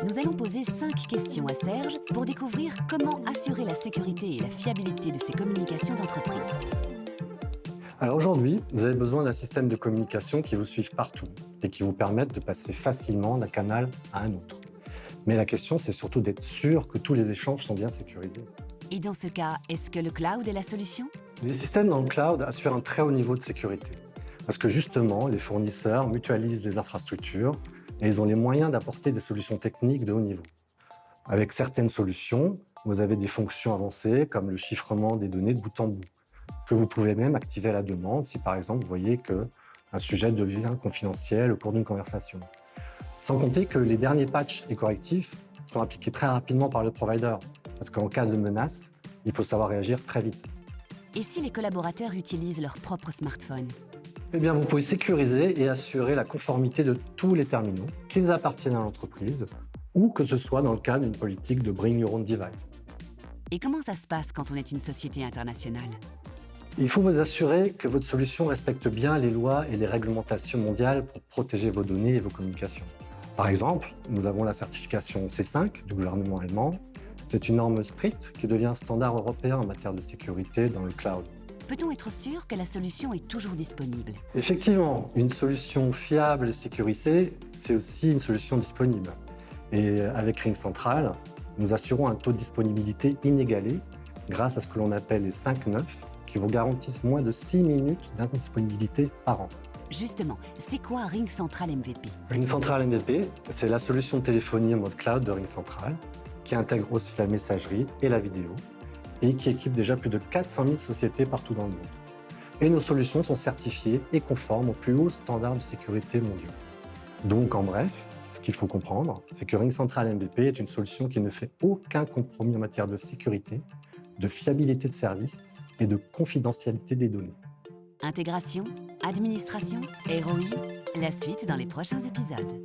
Nous allons poser 5 questions à Serge pour découvrir comment assurer la sécurité et la fiabilité de ses communications d'entreprise. Alors aujourd'hui, vous avez besoin d'un système de communication qui vous suive partout et qui vous permette de passer facilement d'un canal à un autre. Mais la question, c'est surtout d'être sûr que tous les échanges sont bien sécurisés. Et dans ce cas, est-ce que le cloud est la solution? Les systèmes dans le cloud assurent un très haut niveau de sécurité parce que justement, les fournisseurs mutualisent les infrastructures et ils ont les moyens d'apporter des solutions techniques de haut niveau. Avec certaines solutions, vous avez des fonctions avancées comme le chiffrement des données de bout en bout, que vous pouvez même activer à la demande si par exemple vous voyez qu'un sujet devient confidentiel au cours d'une conversation. Sans compter que les derniers patchs et correctifs sont appliqués très rapidement par le provider, parce qu'en cas de menace, il faut savoir réagir très vite. Et si les collaborateurs utilisent leur propre smartphone? Eh bien, vous pouvez sécuriser et assurer la conformité de tous les terminaux, qu'ils appartiennent à l'entreprise ou que ce soit dans le cadre d'une politique de Bring Your Own Device. Et comment ça se passe quand on est une société internationale? Il faut vous assurer que votre solution respecte bien les lois et les réglementations mondiales pour protéger vos données et vos communications. Par exemple, nous avons la certification C5 du gouvernement allemand. C'est une norme stricte qui devient un standard européen en matière de sécurité dans le cloud. Peut-on être sûr que la solution est toujours disponible? Effectivement, une solution fiable et sécurisée, c'est aussi une solution disponible. Et avec RingCentral, nous assurons un taux de disponibilité inégalé grâce à ce que l'on appelle les 5-9 qui vous garantissent moins de 6 minutes d'indisponibilité par an. Justement, c'est quoi RingCentral MVP? RingCentral MVP, c'est la solution de téléphonie en mode cloud de RingCentral qui intègre aussi la messagerie et la vidéo et qui équipe déjà plus de 400 000 sociétés partout dans le monde. Et nos solutions sont certifiées et conformes aux plus hauts standards de sécurité mondiaux. Donc en bref, ce qu'il faut comprendre, c'est que RingCentral MVP est une solution qui ne fait aucun compromis en matière de sécurité, de fiabilité de service et de confidentialité des données. Intégration, administration, ROI, la suite dans les prochains épisodes.